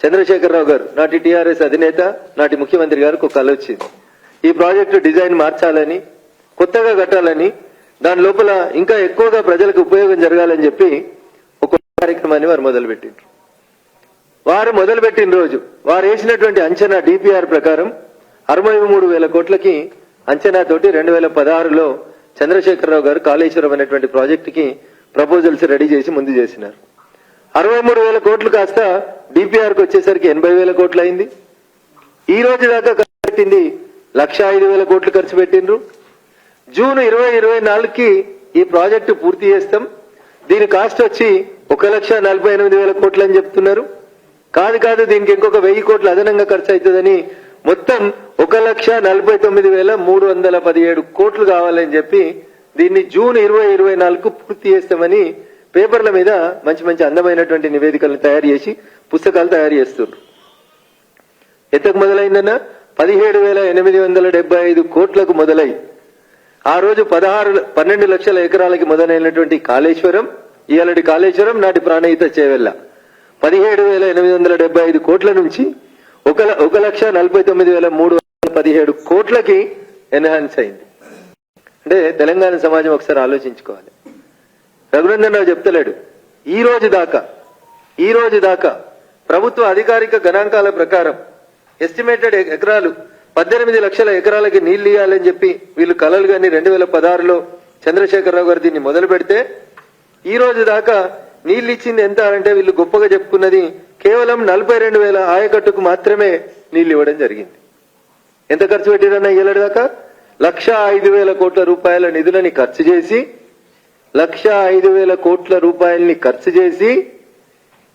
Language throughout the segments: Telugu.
చంద్రశేఖరరావు గారు నాటి టీఆర్ఎస్ అధినేత నాటి ముఖ్యమంత్రి గారికి ఒక కల వచ్చింది. ఈ ప్రాజెక్టు డిజైన్ మార్చాలని, కొత్తగా కట్టాలని, దాని లోపల ఇంకా ఎక్కువగా ప్రజలకు ఉపయోగం జరగాలని చెప్పి ఒక కార్యక్రమాన్ని వారు మొదలుపెట్టిండ్రు. వారు మొదలుపెట్టిన రోజు వారు వేసినటువంటి అంచనా డిపిఆర్ ప్రకారం 63,000 కోట్లకి అంచనాతోటి 2016లో చంద్రశేఖరరావు గారు కాళేశ్వరం అనేటువంటి ప్రాజెక్టుకి ప్రపోజల్స్ రెడీ చేసి ముందు చేసినారు. 63,000 కోట్లు కాస్త డిపిఆర్కి వచ్చేసరికి 80,000 కోట్లు అయింది. ఈ రోజు దాకా ఖర్చు పెట్టింది 105,000 కోట్లు ఖర్చు పెట్టిండ్రు. జూన్ 2024కి ఈ ప్రాజెక్టు పూర్తి చేస్తాం. దీని కాస్ట్ వచ్చి 1,48,000 కోట్లు అని చెప్తున్నారు. కాదు దీనికి ఇంకొక 1,000 కోట్లు అదనంగా ఖర్చు అవుతుందని మొత్తం 1,49,317 కోట్లు కావాలని చెప్పి దీన్ని జూన్ 2024కు పూర్తి చేస్తామని పేపర్ల మీద మంచి మంచి అందమైనటువంటి నివేదికలను తయారు చేసి పుస్తకాలు తయారు చేస్తున్నారు. ఎంతకు మొదలైందన్న 17,875 కోట్లకు మొదలై ఆ రోజు 12 లక్షల ఎకరాలకి మొదలైనటువంటి కాళేశ్వరం, ఇయాలటి కాళేశ్వరం నాటి ప్రాణహిత చేవెళ్ళ 17,875 కోట్ల నుంచి 1,49,317 కోట్లకి ఎన్హాన్స్ అయింది. అంటే తెలంగాణ సమాజం ఒకసారి ఆలోచించుకోవాలి. రఘునందన్ రావు చెప్తలేడు. ఈ రోజు దాకా ప్రభుత్వ అధికారిక గణాంకాల ప్రకారం ఎస్టిమేటెడ్ ఎకరాలు 18 లక్షల ఎకరాలకి నీళ్లు ఇవ్వాలని చెప్పి వీళ్ళు కలలు గాని 2016లో చంద్రశేఖరరావు గారు దీన్ని మొదలు పెడితే ఈ రోజు దాకా నీళ్లు ఇచ్చింది ఎంత అంటే వీళ్ళు గొప్పగా చెప్పుకున్నది కేవలం 42,000 ఆయకట్టుకు మాత్రమే నీళ్లు ఇవ్వడం జరిగింది. ఎంత ఖర్చు పెట్టిరన్నా ఇయ్యలేడు దాకా 1,05,000 కోట్ల రూపాయల నిధులని ఖర్చు చేసి 1,05,000 కోట్ల రూపాయలని ఖర్చు చేసి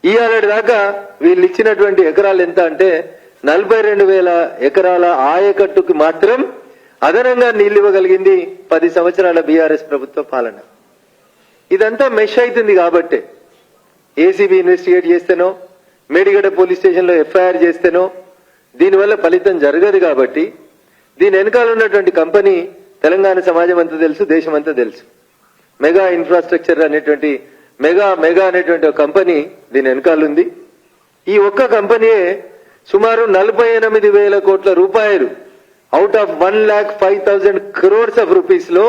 ఇయ్యాలటి దాకా వీళ్ళు ఇచ్చినటువంటి ఎకరాలు ఎంత అంటే 42,000 ఎకరాల ఆయకట్టుకు మాత్రం అదనంగా నీళ్లు ఇవ్వగలిగింది 10 సంవత్సరాల బీఆర్ఎస్ ప్రభుత్వ పాలన. ఇదంతా మెష్ అవుతుంది కాబట్టే ఏసీబీ ఇన్వెస్టిగేట్ చేస్తేనో మేడిగడ్డ పోలీస్ స్టేషన్ లో ఎఫ్ఐఆర్ చేస్తేనో దీనివల్ల ఫలితం జరగదు. కాబట్టి దీని వెనకాల ఉన్నటువంటి కంపెనీ తెలంగాణ సమాజం అంతా తెలుసు, దేశం అంతా తెలుసు. మెగా ఇన్ఫ్రాస్ట్రక్చర్ అనేటువంటి మెగా అనేటువంటి ఒక కంపెనీ దీని వెనకాల ఉంది. ఈ ఒక్క కంపెనీయే సుమారు 48,000 కోట్ల రూపాయలు out of 1,05,000 crores of rupees లో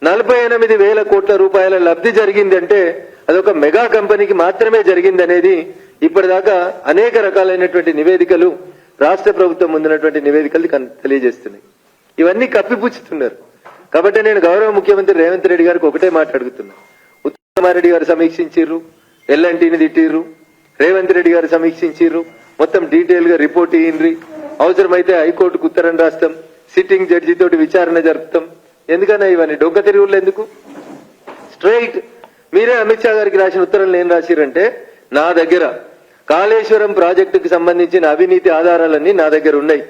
48,000 కోట్ల రూపాయల లబ్ధి జరిగిందంటే అదొక మెగా కంపెనీకి మాత్రమే జరిగిందనేది ఇప్పటిదాకా అనేక రకాలైనటువంటి నివేదికలు రాష్ట్ర ప్రభుత్వం ముందున్నటువంటి నివేదికలు తెలియజేస్తున్నాయి. ఇవన్నీ కప్పిపుచ్చుతున్నారు. కాబట్టి నేను గౌరవ ముఖ్యమంత్రి రేవంత్ రెడ్డి గారికి ఒకటే మాట్లాడుతున్నా. ఉత్తమారెడ్డి గారు సమీక్షించిర్రు, ఎల్ఎన్టీని తిట్టిర్రు, రేవంత్ రెడ్డి గారు సమీక్షించిర్రు, మొత్తం డీటెయిల్ గా రిపోర్ట్ ఇయ్యండ్రి, అవసరమైతే హైకోర్టుకు ఉత్తరం రాస్తాం, సిట్టింగ్ జడ్జి తోటి విచారణ జరుపుతాం. ఎందుకన్నా ఇవన్నీ డొక్క తిరుగుళ్ళు ఎందుకు? స్ట్రైట్ మీరే అమిత్ షా గారికి రాసిన ఉత్తరంలో ఏం రాసిరంటే, నా దగ్గర కాళేశ్వరం ప్రాజెక్టుకు సంబంధించిన అవినీతి ఆధారాలన్నీ నా దగ్గర ఉన్నాయి,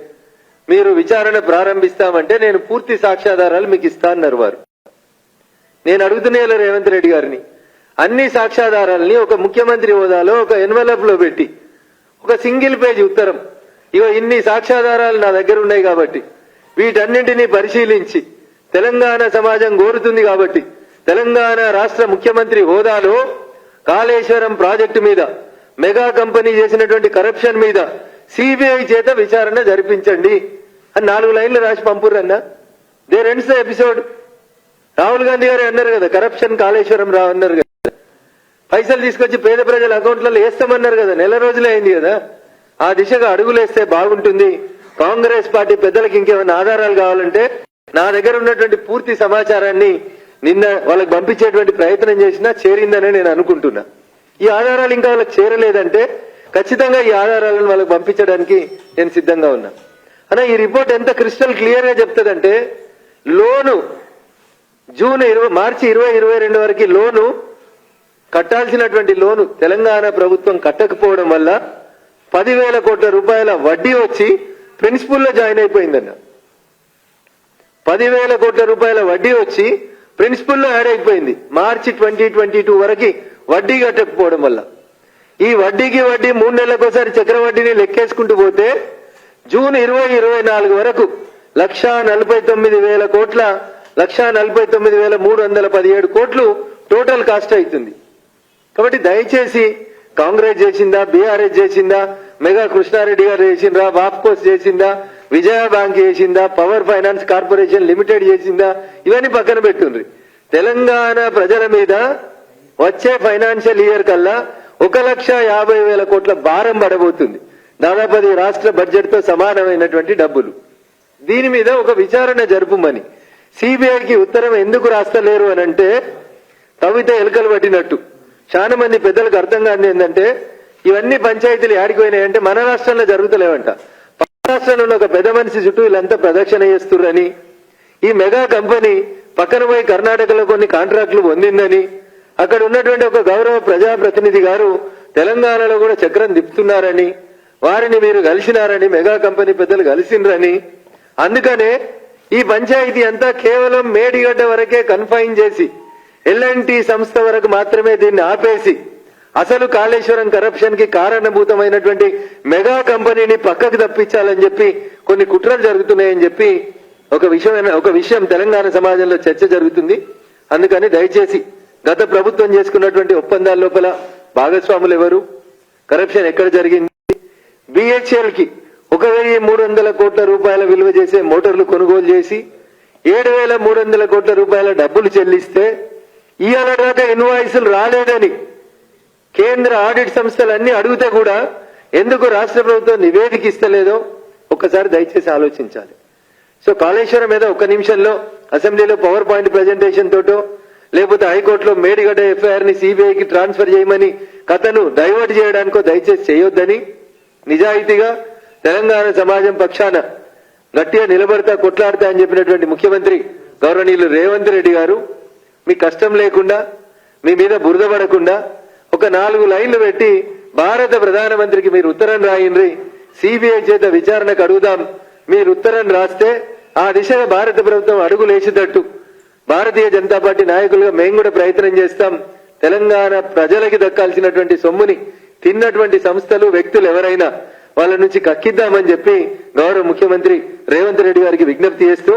మీరు విచారణ ప్రారంభిస్తామంటే నేను పూర్తి సాక్ష్యాధారాలు మీకు ఇస్తా అన్నారు వారు. నేను అడుగుతున్నా రేవంత్ రెడ్డి గారిని, అన్ని సాక్ష్యాధారాలని ఒక ముఖ్యమంత్రి హోదాలో ఒక ఎన్వలప్ లో పెట్టి ఒక సింగిల్ పేజ్ ఉత్తరం, ఇగో ఇన్ని సాక్ష్యాధారాలు నా దగ్గర ఉన్నాయి కాబట్టి వీటన్నింటినీ పరిశీలించి తెలంగాణ సమాజం కోరుతుంది కాబట్టి తెలంగాణ రాష్ట్ర ముఖ్యమంత్రి హోదాలో కాళేశ్వరం ప్రాజెక్టు మీద మెగా కంపెనీ చేసినటువంటి కరప్షన్ మీద సిబిఐ చేత విచారణ జరిపించండి అని 4 లైన్లు రాసి పంపురన్నా. There ends the episode. Rahul Gandhi garu అన్నారు కదా, కరప్షన్ కాళేశ్వరం అన్నారు కదా, పైసలు తీసుకొచ్చి పేద ప్రజల అకౌంట్లలో వేస్తామన్నారు కదా, నెల రోజులే అయింది కదా. ఆ దిశగా అడుగులేస్తే బాగుంటుంది. కాంగ్రెస్ పార్టీ పెద్దలకు ఇంకేమైనా ఆధారాలు కావాలంటే నా దగ్గర ఉన్నటువంటి పూర్తి సమాచారాన్ని నిన్న వాళ్ళకి పంపించేటువంటి ప్రయత్నం చేసినా చేరిందని నేను అనుకుంటున్నా. ఈ ఆధారాలు ఇంకా వాళ్ళకి చేరలేదంటే ఖచ్చితంగా ఈ ఆధారాలను వాళ్ళకి పంపించడానికి నేను సిద్ధంగా ఉన్నా. అన్న ఈ రిపోర్ట్ ఎంత క్రిస్టల్ క్లియర్ గా చెప్తుందంటే, లోను మార్చి 2022 వరకు లోను కట్టాల్సినటువంటి లోను తెలంగాణ ప్రభుత్వం కట్టకపోవడం వల్ల 10,000 కోట్ల రూపాయల వడ్డీ వచ్చి ప్రిన్సిపల్లో జాయిన్ అయిపోయిందన్న. 10,000 కోట్ల రూపాయల వడ్డీ వచ్చి ప్రిన్సిపల్లో యాడ్ అయిపోయింది. మార్చి 2022 వరకు వడ్డీ కట్టకపోవడం వల్ల ఈ వడ్డీ 3 నెలలకోసారి చక్రవడ్డీని లెక్కేసుకుంటూ పోతే జూన్ 2024 వరకు 1,49,000 కోట్ల 1,49,317 కోట్లు టోటల్ కాస్ట్ అవుతుంది. కాబట్టి దయచేసి కాంగ్రెస్ చేసిందా, బీఆర్ఎస్ చేసిందా, మెగా కృష్ణారెడ్డి గారు చేసిందా, వాప్కోస్ చేసిందా, విజయ బ్యాంక్ చేసిందా, పవర్ ఫైనాన్స్ కార్పొరేషన్ లిమిటెడ్ చేసిందా, ఇవన్నీ పక్కన పెట్టుండ్రి. తెలంగాణ ప్రజల మీద వచ్చే ఫైనాన్షియల్ ఇయర్ కల్లా 1,50,000 కోట్ల భారం పడబోతుంది. దాదాపు అది రాష్ట్ర బడ్జెట్ తో సమానమైనటువంటి డబ్బులు. దీని మీద ఒక విచారణ జరుపుమని సిబిఐకి ఉత్తరం ఎందుకు రాస్తలేరు అని అంటే తవ్వితే ఎలుకలు పట్టినట్టు. చాలా మంది పెద్దలకు అర్థం కాని ఏంటంటే ఇవన్నీ పంచాయతీలు ఆడిపోయినాయంటే మన రాష్ట్రంలో జరుగుతలేవంట. పక్క రాష్ట్రంలో ఉన్న ఒక పెద్ద మనిషి చుట్టూ వీళ్ళంతా ప్రదక్షిణ చేస్తుర్రని, ఈ మెగా కంపెనీ పక్కన పోయి కర్ణాటకలో కొన్ని కాంట్రాక్టులు పొందిందని, అక్కడ ఉన్నటువంటి ఒక గౌరవ ప్రజాప్రతినిధి గారు తెలంగాణలో కూడా చక్రం తిప్పుతున్నారని, వారిని మీరు కలిసినారని, మెగా కంపెనీ పెద్దలు కలిసిండ్రని, అందుకనే ఈ పంచాయతీ అంతా కేవలం మేడిగడ్డ వరకే కన్ఫైన్ చేసి ఎల్ఎన్టీ సంస్థ వరకు మాత్రమే దీన్ని ఆపేసి అసలు కాళేశ్వరం కరప్షన్ కి కారణభూతమైనటువంటి మెగా కంపెనీని పక్కకు తప్పించాలని చెప్పి కొన్ని కుట్రలు జరుగుతున్నాయని చెప్పి ఒక విషయం తెలంగాణ సమాజంలో చర్చ జరుగుతుంది. అందుకని దయచేసి గత ప్రభుత్వం చేసుకున్నటువంటి ఒప్పందాల లోపల భాగస్వాములు ఎవరు, కరప్షన్ ఎక్కడ జరిగింది, బిహెచ్ఎల్ కి 1,300 కోట్ల రూపాయల విలువ చేసే మోటార్లు కొనుగోలు చేసి 7,300 కోట్ల రూపాయల డబ్బులు చెల్లిస్తే ఇవాళ దాకా ఇన్వాయిస్లు రాలేదని కేంద్ర ఆడిట్ సంస్థలన్నీ అడిగితే కూడా ఎందుకు రాష్ట్ర ప్రభుత్వం నివేదిక ఇస్తలేదో ఒక్కసారి దయచేసి ఆలోచించాలి. సో కాళేశ్వరం మీద ఒక్క నిమిషంలో అసెంబ్లీలో పవర్ పాయింట్ ప్రజెంటేషన్ తోటో లేకపోతే హైకోర్టులో మేడిగడ్డ ఎఫ్ఐఆర్ ని సిబిఐకి ట్రాన్స్ఫర్ చేయమని కథను డైవర్ట్ చేయడానికో దయచేసి చేయొద్దని, నిజాయితీగా తెలంగాణ సమాజం పక్షాన గట్టిగా నిలబడతా కొట్లాడతా అని చెప్పినటువంటి ముఖ్యమంత్రి గౌరవనీయులు రేవంత్ రెడ్డి గారు మీ కష్టం లేకుండా, మీ మీద బురద పడకుండా ఒక 4 లైన్లు పెట్టి భారత ప్రధానమంత్రికి మీరు ఉత్తరం రాయండి, సిబిఐ చేత విచారణకు అడుగుదాం, మీరు ఉత్తరం రాస్తే ఆ దిశగా భారత ప్రభుత్వం అడుగులేసేటట్టు భారతీయ జనతా పార్టీ నాయకులుగా మేము కూడా ప్రయత్నం చేస్తాం. తెలంగాణ ప్రజలకి దక్కాల్సినటువంటి సొమ్ముని తిన్నటువంటి సంస్థలు, వ్యక్తులు ఎవరైనా వాళ్ళ నుంచి కక్కిద్దామని చెప్పి గౌరవ ముఖ్యమంత్రి రేవంత్ రెడ్డి గారికి విజ్ఞప్తి చేస్తూ